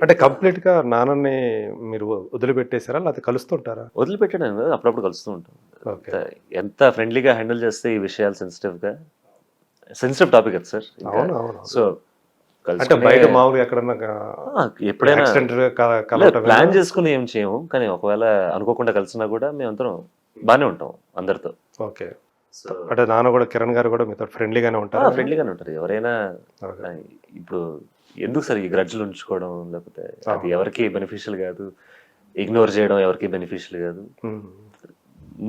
అంటే కంప్లీట్‌గా నాన్నని మీరు వదిలిపెట్టేసారా? లేకపోతే కలుస్తుంటారా? వదిలిపెట్టడం కాదు, అప్పుడప్పుడు కలుస్తూ ఉంటాం. ఓకే. ఎంత ఫ్రెండ్లీగా హ్యాండిల్ చేస్తే ఈ విషయాలు సెన్సిటివ్ టాపిక్ అది సార్. ఇంకా అవును. అవును. సో అంటే కలుసుకునే బయట మామూలుగా ఎక్కడన్నా ఎప్పుడైనా యాక్సిడెంట్‌గా కలవటమేనా? ప్లాన్ చేసుకుని ఏం చేయము, కానీ ఒకవేళ అనుకోకుండా కలిసినా కూడా మేమందరం బాగానే ఉంటాం అందరితో. ఓకే. సో అంటే నాన్న గూడా కిరణ్ గారు గూడా మీతో ఫ్రెండ్లీగానే ఉంటారా? ఫ్రెండ్లీగానే ఉంటారు ఎవరైనా. ఓకే. ఆ, ఇప్పుడు ఎందుకు సార్ ఈ గ్రడ్జ్లు ఉంచుకోవడం, లేకపోతే అది అవును. ఎవరికి బెనిఫిషియల్ కాదు, ఇగ్నోర్ చేయడం ఎవరికి బెనిఫిషియల్ కాదు. హ్మ్.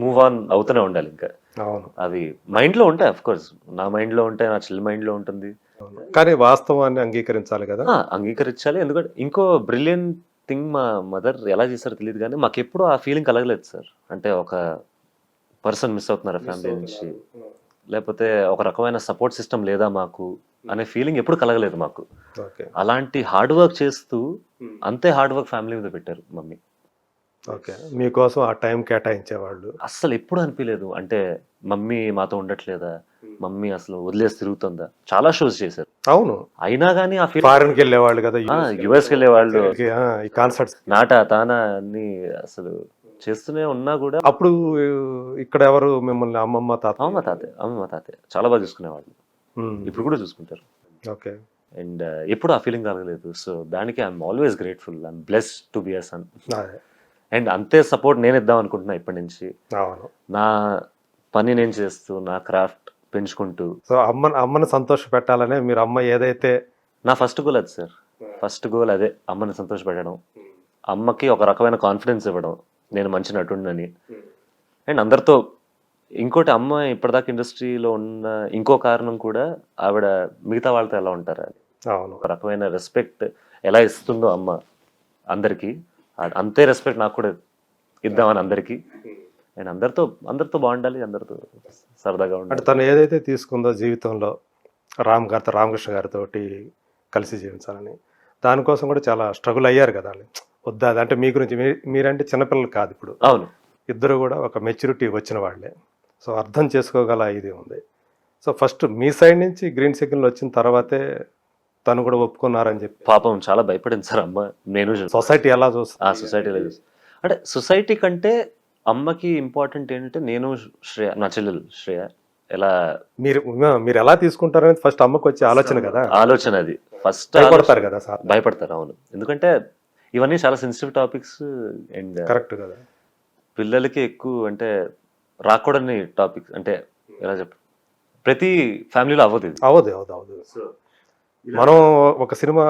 మూవ్ ఆన్ అవుతూనే ఉండాలి ఇంకా. అవును. అవి మైండ్లో ఉంటాయి, అఫ్ కోర్స్ నా మైండ్లో ఉంటాయి, నా చెల్లి మైండ్లో ఉంటుంది. అవును. కానీ వాస్తవాన్ని అంగీకరించాలి గదా! అంగీకరించాలి. ఎందుకంటే ఇంకో బ్రిలియంట్ థింగ్ మా మదర్ ఎలా చేశారో తెలియదు కానీ మాకెప్పుడు ఆ ఫీలింగ్ కలగలేదు సార్. అంటే ఒక పర్సన్ మిస్ అవుతున్నారా ఫ్యామిలీ నుంచి, లేకపోతే ఒక రకమైన సపోర్ట్ సిస్టమ్ లేదా మాకు అనే ఫీలింగ్ ఎప్పుడు కలగలేదు మాకు. ఓకే. అలాంటి హార్డ్ వర్క్ చేస్తూ అంతే హార్డ్ వర్క్ ఫ్యామిలీ మీద పెట్టారు మమ్మీ. ఓకే. మీకోసం ఆ టైం కేటాయించేవాళ్ళు. అస్సలు ఎప్పుడు అనిపించలేదు అంటే మమ్మీ మాతో ఉండట్లేదా, మమ్మీ అసలు వదిలేసి తిరుగుతుందా. చాలా షోస్ చేశారు, అవును. అయినా కానీ ఆ ఫీల్. ఫారెన్‌కెళ్ళేవాళ్ళు గదా! యుఎస్కి వెళ్ళే వాళ్ళు, ఈ కాన్సర్ట్స్. నాటా తానా అన్ని అసలు చేస్తూనే ఉన్నా కూడా. అప్పుడు ఇక్కడ ఎవరు మిమ్మల్ని అమ్మమ్మ, తాత? అమ్మ మా తాతయ్య చాలా బాగా చూసుకునేవాళ్ళు. హ్మ్. ఇప్పుడు కూడా చూసుకుంటారు. ఓకే. అండ్ ఎప్పుడు ఆ ఫీలింగ్ కలగలేదు. సో దానికి I'm always grateful, I'm blessed to be a son. అదే. అండ్ అంతే సపోర్ట్ నేను ఇద్దాం అనుకుంటున్నా ఇప్పటి నుంచి. అవును. నా పని నేను చేస్తూ, నా క్రాఫ్ట్ పెంచుకుంటూ. సో, అమ్మని సంతోషపెట్టాలనే మీరు అమ్మ ఏదైతే. నా ఫస్ట్ గోల్ అది సార్. ఫస్ట్ గోల్ అదే, అమ్మని సంతోషపెట్టడం, అమ్మకి ఒక రకమైన కాన్ఫిడెన్స్ ఇవ్వడం నేను మంచి నటుండని. అండ్ అందరితో ఇంకోటి, అమ్మ ఇప్పటిదాకా ఇండస్ట్రీలో ఉన్న ఇంకో కారణం కూడా ఆవిడ మిగతా వాళ్ళతో ఎలా ఉంటారు అని. అవును. ఒక రకమైన రెస్పెక్ట్ ఎలా ఇస్తుందో అమ్మ అందరికీ, అంతే రెస్పెక్ట్ నాకు కూడా ఇద్దామని అందరికీ. అండ్ అందరితో బాగుండాలి, అందరితో సరదాగా అంటే ఉండాలి. తను ఏదైతే తీసుకుందో జీవితంలో రామకృష్ణ గారితోటి కలిసి జీవించాలని, దానికోసం కూడా చాలా స్ట్రగుల్ అయ్యారు కదా ఆళ్ళు. వద్దా అది అంటే మీ గురించి మీరంటే చిన్నపిల్లలు కాదు ఇప్పుడు. అవును. ఇద్దరు కూడా ఒక మెచ్యూరిటీ వచ్చిన వాళ్ళే. సో, అర్థం చేసుకోగల ఇది ఉంది. సో, ఫస్ట్ మీ సైడ్ నుంచి గ్రీన్ సిగ్నల్ వచ్చిన తర్వాతే తను కూడా ఒప్పుకున్నారని చెప్పి. పాపం చాలా భయపడింది సార్ అమ్మ. నేను సొసైటీ ఎలా చూస్తుంది? ఆ సొసైటీలో అంటే సొసైటీ కంటే అమ్మకి ఇంపార్టెంట్ ఏంటంటే, నేను శ్రేయ, నా చెల్లెలు శ్రేయ ఎలా మీరు ఎలా తీసుకుంటారనేది ఫస్ట్ అమ్మకు వచ్చే ఆలోచన కదా. ఆలోచన అది ఫస్ట్ భయపడతారు కదా సార్. భయపడతారు. అవును, ఎందుకంటే ఇవన్నీ చాలా సెన్సిటివ్ టాపిక్స్. అండ్ కరెక్ట్ కదా. పిల్లలకి ఎక్కువ అంటే రాకూడని టాపిక్స్. అంటే ఎలా చెప్ప, ప్రతి ఫ్యామిలీలో అవ్వదు ఇది. అవదు. మనం ఒక సినిమా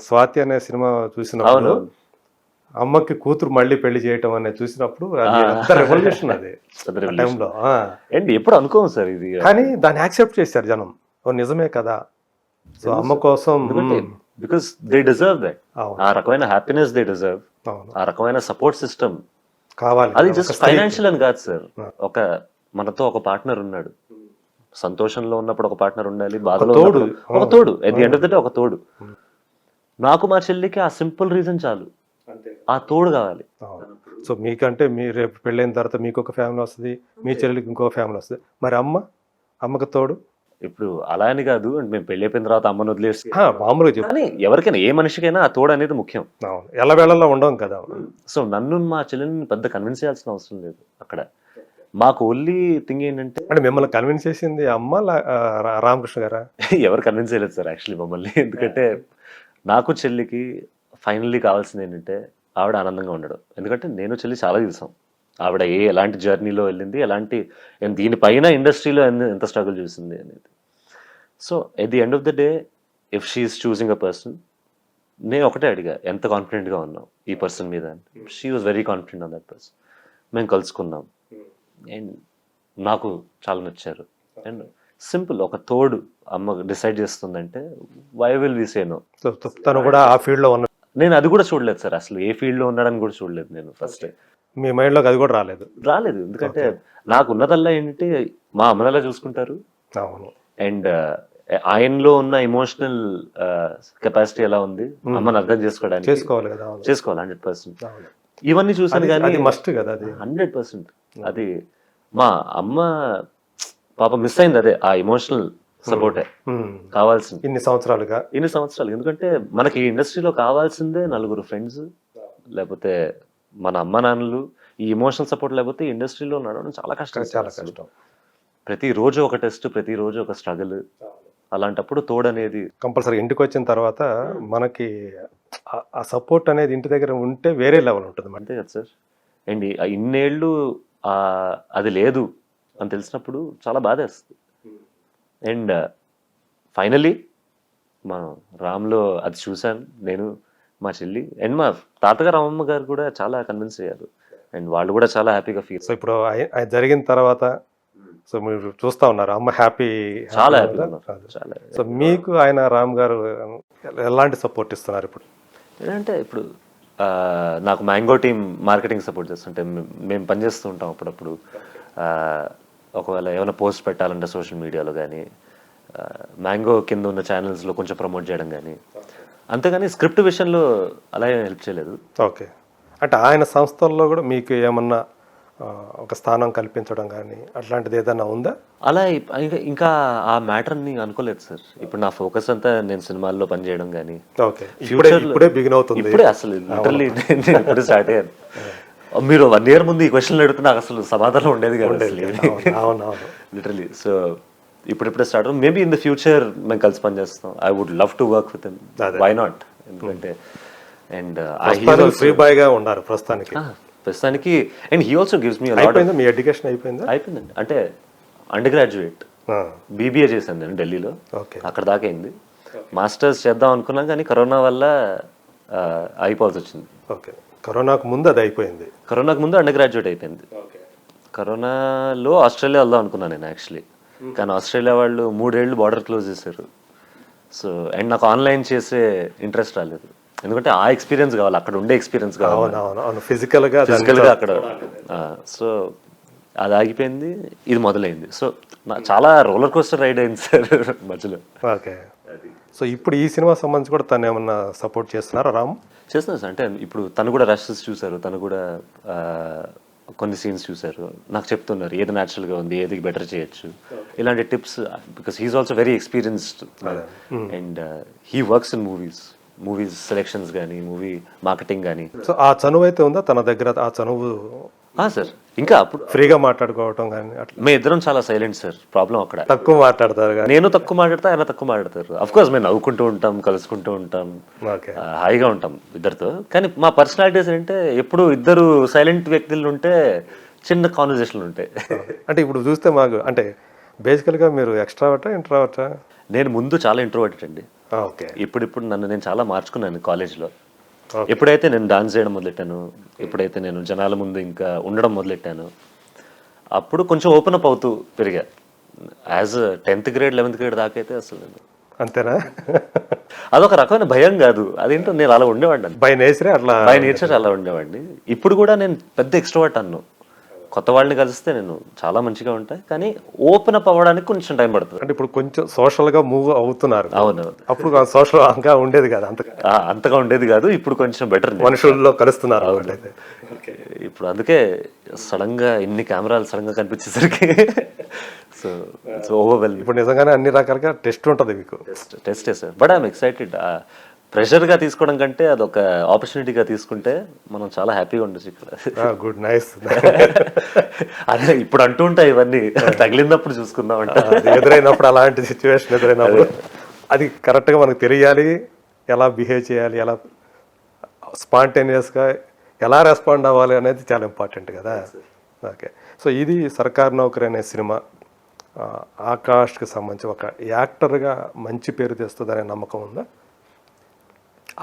స్వాతి అనే సినిమా చూసినప్పుడు అవును, అమ్మకి కూతురు మళ్ళీ పెళ్లి చేయటం అనేది చూసినప్పుడు అది ఎంత రెవల్యూషన్ అది ఆ టైంలో. అండ్ ఎప్పుడు అనుకోము సార్ ఇది. కానీ దాన్ని యాక్సెప్ట్ చేశారు జనం. ఓ నిజమే కదా. సో అమ్మ కోసం. Because they deserve that. అవును. ఆ రకమైన హ్యాపీనెస్ దే డిజర్వ్, అవును. ఆ రకమైన సపోర్ట్ సిస్టమ్ కావాలి అది. కదా జస్ట్ ఒక స్త్రీకి. ఫైనాన్షియల్ అని కాదు సార్. మనతో ఒక పార్ట్నర్ ఉన్నాడు, సంతోషంలో ఉన్నప్పుడు ఒక పార్ట్నర్ ఉండాలి, బాధలో తోడు. ఉన్నప్పుడు ఒక తోడు. At the end of the day ఒక తోడు. నాకు మా చెల్లికి ఆ సింపుల్ రీజన్ చాలు, ఆ తోడు కావాలి. అవును. సో మీకంటే మీరు రేపు పెళ్ళైన తర్వాత మీకు ఒక ఫ్యామిలీ వస్తుంది, మీ చెల్లికి ఇంకో ఫ్యామిలీ వస్తుంది. మరి అమ్మకి తోడు. ఇప్పుడు అలా అని కాదు, అంటే మేము పెళ్లి అయిపోయిన తర్వాత అమ్మను వదిలేసి, మామూలుగా చెప్పు. కానీ ఎవరికైనా ఏ మనిషికైనా ఆ తోడు అనేది ముఖ్యం. అవును. ఎల్లవేళల్లో ఉండవు కదా. సో నన్ను మా చెల్లెని పెద్ద కన్విన్స్ చేయాల్సిన అవసరం లేదు అక్కడ. మాకు ఓన్లీ థింగ్ ఏంటంటే, అంటే మిమ్మల్ని కన్విన్స్ చేసింది అమ్మ రామకృష్ణ గారా? ఎవరు కన్విన్స్ చేయలేదు సార్ యాక్చువల్లీ మమ్మల్ని. ఎందుకంటే నాకు చెల్లికి ఫైనల్లీ కావాల్సింది ఏంటంటే ఆవిడ ఆనందంగా ఉండడం. ఎందుకంటే నేను చెల్లి చాలా చూసాం, ఆవిడ ఎలాంటి జర్నీలో వెళ్ళింది, ఎలాంటి దీనిపైన ఇండస్ట్రీలో ఎంత స్ట్రగుల్ చూసింది అనేది. So at the end of the day, if she's choosing a person, నేను ఒకటే అడిగా, ఎంత కాన్ఫిడెంట్గా ఉన్నావు ఈ పర్సన్ మీద అని. She was very confident on that person. మేము కలుసుకున్నాం అండ్ నాకు చాలా నచ్చారు. అండ్ సింపుల్, ఒక తోడు అమ్మ డిసైడ్ చేస్తుందంటే why will we say no. So తను కూడా ఆ ఫీల్డ్ లో ఉన్న. నేను అది కూడా చూడలేదు సార్, అసలు ఏ ఫీల్డ్ లో ఉన్నాడని కూడా చూడలేదు నేను ఫస్ట్. మీ మైండ్ లోకి అది కూడా రాలేదు. ఎందుకంటే నాకు ఉన్నదల్లా ఏంటంటే మా అమ్మనలా చూసుకుంటారు. అవును. అండ్ ఆయనలో ఉన్న ఎమోషనల్ కెపాసిటీ ఎలా ఉంది, అమ్మని అర్థం చేసుకోవడానికి చేసుకోవాలి కదా. అవును. చేసుకోవాలి 100%. అవును. ఇవన్నీ చూసాను కానీ అది మస్ట్ కదా అది. 100%. అది మా అమ్మ పాప మిస్ అయింది, అదే ఆ ఎమోషనల్ సపోర్టే కావాల్సింది ఇన్ని సంవత్సరాలుగా. ఇన్ని సంవత్సరాలు. ఎందుకంటే మనకి ఈ ఇండస్ట్రీలో కావాల్సిందే నలుగురు ఫ్రెండ్స్, లేకపోతే మన అమ్మ నాన్నలు. ఈ ఎమోషనల్ సపోర్ట్ లేకపోతే ఈ ఇండస్ట్రీలో నడవడం చాలా కష్టం. చాలా కష్టం. ప్రతిరోజు ఒక టెస్ట్, ప్రతిరోజు ఒక స్ట్రగుల్. అలాంటప్పుడు తోడనేది కంపల్సరీ ఇంటికి వచ్చిన తర్వాత మనకి ఆ సపోర్ట్ అనేది ఇంటి దగ్గర ఉంటే వేరే లెవెల్ ఉంటుంది. అంతే కదా సార్. అండ్ ఇన్నేళ్ళు అది లేదు అని తెలిసినప్పుడు చాలా బాధేస్తుంది. అండ్ ఫైనలీ మనం రామ్లో అది చూశాను నేను, మా చెల్లి అండ్ మా తాతగారు అమ్మమ్మ గారు కూడా చాలా కన్విన్స్ అయ్యారు. అండ్ వాళ్ళు కూడా చాలా హ్యాపీగా ఫీల్. సో ఇప్పుడు అది జరిగిన తర్వాత సో మీరు చూస్తా ఉన్నారు అమ్మ హ్యాపీ, చాలా హ్యాపీగా ఉన్నారు. చాలా. సో మీకు ఆయన రామ్ గారు ఎలాంటి సపోర్ట్ ఇస్తున్నారు ఇప్పుడు? ఏంటంటే ఇప్పుడు నాకు మ్యాంగో టీమ్ మార్కెటింగ్ సపోర్ట్ చేస్తుంటే మేము పనిచేస్తూ ఉంటాం అప్పుడప్పుడు. ఒకవేళ ఏమైనా పోస్ట్ పెట్టాలంటే సోషల్ మీడియాలో కానీ, మ్యాంగో కింద ఉన్న ఛానల్స్లో కొంచెం ప్రమోట్ చేయడం కానీ, అంతేగాని స్క్రిప్ట్ విషయంలో అలా ఏం హెల్ప్ చేయలేదు. ఓకే. అంటే ఆయన సంస్థల్లో కూడా మీకు ఏమన్నా ఒక స్థానం కల్పించడం కానీ అట్లాంటిది ఏదైనా ఉందా? అలా ఇంకా ఆ మ్యాటర్ని అనుకోలేదు సార్. ఇప్పుడు నా ఫోకస్ అంతా నేను సినిమాల్లో పనిచేయడం కానీ. ఓకే. ఇప్పుడే బిగిన్ అవుతుంది. ఇప్పుడే అసలు లిటరల్లీ నేను ఇప్పుడు స్టార్ట్ అయ్యాను. మీరు 1 year ముందు ఈ క్వశ్చన్లు అడిగితే నాకు అసలు సమాధానం ఉండేది కాదు లిటరల్లీ. సో ఇప్పుడిప్పుడే start. Maybe in the future మేము కలిసి పనిచేస్తాం. I would love to work with him. Why not? ఎందుకంటే అండ్ ఫ్రీ బాయ్ గా ఉన్నారు ప్రస్తుతానికి. And he also gives me మీ ఎడ్యుకేషన్ అయిపోయిందండి. అంటే అండర్ గ్రాడ్యుయేట్ బీబీఏ చేశాను నేను ఢిల్లీలో. అక్కడ దాకా అయింది. మాస్టర్స్ చేద్దాం అనుకున్నాం కానీ కరోనా వల్ల అయిపోవాల్సి వచ్చింది. ఓకే. కరోనాకు ముందు అది అయిపోయింది. కరోనాకు ముందు అండర్ గ్రాడ్యుయేట్ అయిపోయింది. కరోనాలో ఆస్ట్రేలియా వెళ్దాం అనుకున్నాను నేను యాక్చువల్లీ. కానీ ఆస్ట్రేలియా వాళ్ళు 3 ఏళ్ళు బార్డర్ క్లోజ్ చేశారు. సో అండ్ నాకు ఆన్లైన్ చేసే ఇంట్రెస్ట్ రాలేదు. ఎందుకంటే ఆ ఎక్స్పీరియన్స్ కావాలి, అక్కడ ఉండే ఎక్స్పీరియన్స్ కావాలి ఫిజికల్గా అక్కడ. సో అది ఆగిపోయింది, ఇది మొదలైంది. సో చాలా రోలర్ కోస్టర్ రైడ్ అయింది సార్ మధ్యలో. ఓకే. సో ఇప్పుడు ఈ సినిమా సంబంధించి కూడా తను ఏమన్నా సపోర్ట్ చేస్తున్నారా రామ్? చేస్తున్నారు సార్. అంటే ఇప్పుడు తను కూడా రషెస్ చూసారు, తను కూడా కొన్ని సీన్స్ చూసారు, నాకు చెప్తున్నారు ఏది న్యాచురల్గా ఉంది, ఏది బెటర్ చేయొచ్చు, ఇలాంటి tips. Because he's also very experienced and he works in movies selections కానీ, మూవీ మార్కెటింగ్ కానీ. సో ఆ చనువు అయితే ఉందా తన దగ్గర? ఆ చనువు సార్ ఇంకా అప్పుడు ఫ్రీగా మాట్లాడుకోవటం కానీ అట్లా? మేము ఇద్దరం చాలా సైలెంట్ సార్. ప్రాబ్లం అక్కడ. తక్కువ మాట్లాడతారు కానీ నేను తక్కువ మాట్లాడతా, ఆయన తక్కువ మాట్లాడతారు. అఫ్ కోర్స్ మేము నవ్వుకుంటూ ఉంటాం, కలుసుకుంటూ ఉంటాం, హాయిగా ఉంటాం ఇద్దరితో. కానీ మా పర్సనాలిటీస్ ఏంటంటే ఎప్పుడు ఇద్దరు సైలెంట్ వ్యక్తులు ఉంటే చిన్న కాన్వర్జేషన్లు ఉంటాయి. అంటే ఇప్పుడు చూస్తే మాకు అంటే బేసికల్గా మీరు ఎక్స్ట్రావర్టా ఇంట్రావర్టా? నేను ముందు చాలా ఇంట్రోవర్టెడ్ అండి. ఓకే. ఇప్పుడు నన్ను నేను చాలా మార్చుకున్నాను కాలేజ్లో. ఎప్పుడైతే నేను డాన్స్ చేయడం మొదలెట్టాను, ఎప్పుడైతే నేను జనాల ముందు ఇంకా ఉండడం మొదలెట్టాను, అప్పుడు కొంచెం ఓపెన్ అప్ అవుతూ పెరిగా. As 10th grade 11th grade దాకా అయితే అసలు నేను అంతేనా? అదొక రకమైన భయం కాదు, అదేంటో నేను అలా ఉండేవాడిని. బై నేచర్ అలా ఉండేవాడిని. ఇప్పుడు కూడా నేను పెద్ద ఎక్స్ట్రోవర్ట్ అన్ను. కొత్త వాళ్ళని కలిస్తే నేను చాలా మంచిగా ఉంటాయి, కానీ ఓపెన్ అప్ అవ్వడానికి కొంచెం టైం పడుతుంది. అంటే ఇప్పుడు కొంచెం సోషల్ గా మూవ్ అవుతున్నారు. అవును. అప్పుడు సోషల్ గా ఉండేది కాదు, అంతగా ఉండేది కాదు. ఇప్పుడు కొంచెం బెటర్, మనుషుల్లో కలుస్తున్నారు. ఇప్పుడు అందుకే సడన్ గా ఇన్ని కెమెరాలు సడన్ గా కనిపించేసరికి సో ఓవర్వెల్మింగ్. ఇప్పుడు నిజంగానే అన్ని రకాలుగా టెస్ట్ ఉంటుంది మీకు. టెస్టే సార్. But I'm excited. ప్రెషర్గా తీసుకోవడం కంటే అదొక ఆపర్చునిటీగా తీసుకుంటే మనం చాలా హ్యాపీగా ఉండొచ్చు ఇక్కడ. Good, nice. అదే ఇప్పుడు అంటూ ఉంటాయి ఇవన్నీ, తగిలినప్పుడు చూసుకుందాం అంటే. ఎదురైనప్పుడు అలాంటి సిచ్యువేషన్ ఎదురైనప్పుడు అది కరెక్ట్గా మనకు తెలియాలి, ఎలా బిహేవ్ చేయాలి, ఎలా స్పాంటేనియస్గా ఎలా రెస్పాండ్ అవ్వాలి అనేది చాలా ఇంపార్టెంట్ కదా. ఓకే. సో ఇది సర్కార్ నౌకరీ అనే సినిమా ఆకాష్కి సంబంధించి ఒక యాక్టర్గా మంచి పేరు తెస్తుందనే నమ్మకం ఉందా?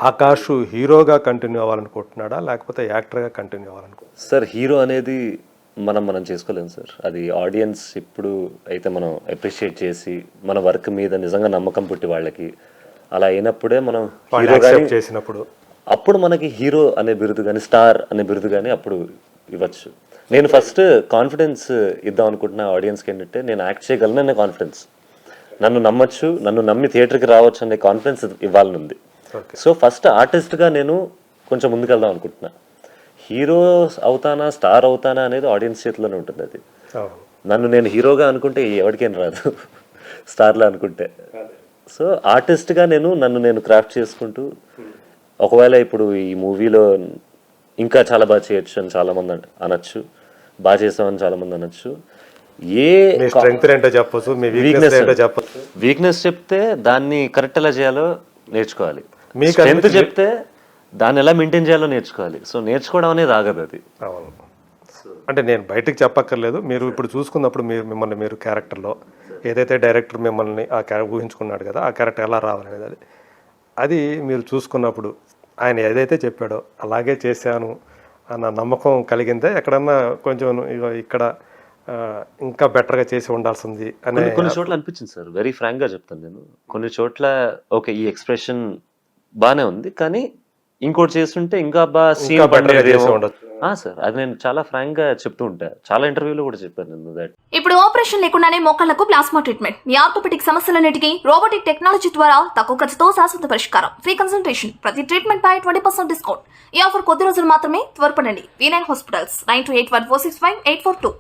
ఆకాష్ హీరోగా కంటిన్యూ అవ్వాలనుకుంటున్నాడా లేకపోతే యాక్టర్గా కంటిన్యూ అవ్వాలనుకుంటున్నాడా? సార్ హీరో అనేది మనం చేసుకోలేము సార్. అది ఆడియన్స్ ఇప్పుడు అయితే మనం అప్రిషియేట్ చేసి మన వర్క్ మీద నిజంగా నమ్మకం పుట్టి వాళ్ళకి అలా అయినప్పుడే మనం చేసినప్పుడు అప్పుడు మనకి హీరో అనే బిరుదు కానీ స్టార్ అనే బిరుదు కానీ అప్పుడు ఇవ్వచ్చు. నేను ఫస్ట్ కాన్ఫిడెన్స్ ఇద్దాం అనుకుంటున్నా ఆడియన్స్కి. ఏంటంటే నేను యాక్ట్ చేయగలను అనే కాన్ఫిడెన్స్, నన్ను నమ్మచ్చు, నన్ను నమ్మి థియేటర్కి రావచ్చు అనే కాన్ఫిడెన్స్ ఇవ్వాలని ఉంది. సో ఫస్ట్ ఆర్టిస్ట్గా నేను కొంచెం ముందుకెళ్దాం అనుకుంటున్నా. హీరో అవుతానా స్టార్ అవుతానా అనేది ఆడియన్స్ చేతిలోనే ఉంటుంది. అది నన్ను నేను హీరోగా అనుకుంటే ఎవరికేం రాదు. స్టార్లా అనుకుంటే. సో ఆర్టిస్ట్గా నన్ను క్రాఫ్ట్ చేసుకుంటూ, ఒకవేళ ఇప్పుడు ఈ మూవీలో ఇంకా చాలా బాగా చేయొచ్చు అని చాలామంది అనొచ్చు, బాగా చేసామని చాలామంది అనొచ్చు. ఏ స్ట్రెంగ్త్ ఏంటో చెప్పొచ్చు, మీ వీక్నెస్ ఏంటో చెప్పొచ్చు. వీక్నెస్ చెప్తే దాన్ని కరెక్ట్ ఎలా చేయాలో నేర్చుకోవాలి, స్ట్రెంగ్త్ చెప్తే దాన్ని ఎలా మెయింటైన్ చేయాలో నేర్చుకోవాలి. సో నేర్చుకోవడం అనేది ఆగదు అది. అవును, అంటే నేను బయటకు చెప్పక్కర్లేదు, మీరు ఇప్పుడు చూసుకున్నప్పుడు మిమ్మల్ని మీరు క్యారెక్టర్లో ఏదైతే డైరెక్టర్ మిమ్మల్ని ఆ ఊహించుకున్నాడు కదా, ఆ క్యారెక్టర్ ఎలా రావాలనేది అది మీరు చూసుకున్నప్పుడు ఆయన ఏదైతే చెప్పాడో అలాగే చేశాను అన్న నమ్మకం కలిగిందే, ఎక్కడన్నా కొంచెం ఇక్కడ ఇంకా బెటర్గా చేసి ఉండాల్సింది అనే కొన్ని చోట్ల అనిపించింది సార్, వెరీ ఫ్రాంక్ గా చెప్తాను నేను. కొన్ని చోట్ల ఓకే ఈ ఎక్స్ప్రెషన్ బానే ఉంది, కానీ ఇంకోటి చేస్తుంటే ఇంకా ఇంకా బెటర్గా చేసి ఉండొచ్చు. సార్ అది నేను చాలా ఫ్రాంక్ గా చెప్తూ ఉంటా, చాలా ఇంటర్వ్యూలో కూడా చెప్పాను నేను దట్. ఇప్పుడు ఆపరేషన్ లేకుండానే మోకాళ్లకు ప్లాస్మా ట్రీట్మెంట్, మీ ఆర్థోపెడిక్ సమస్యలన్నిటికీ రోబోటిక్ టెక్నాలజీ ద్వారా తక్కువ ఖర్చుతో శాశ్వత పరిష్కారం, ఫ్రీ కన్సల్టేషన్, ప్రతి ట్రీట్మెంట్ పై 20% డిస్కౌంట్. ఈ ఆఫర్ కొద్ది రోజులు మాత్రమే, త్వరపడండి. V9 hospitals 9281465842.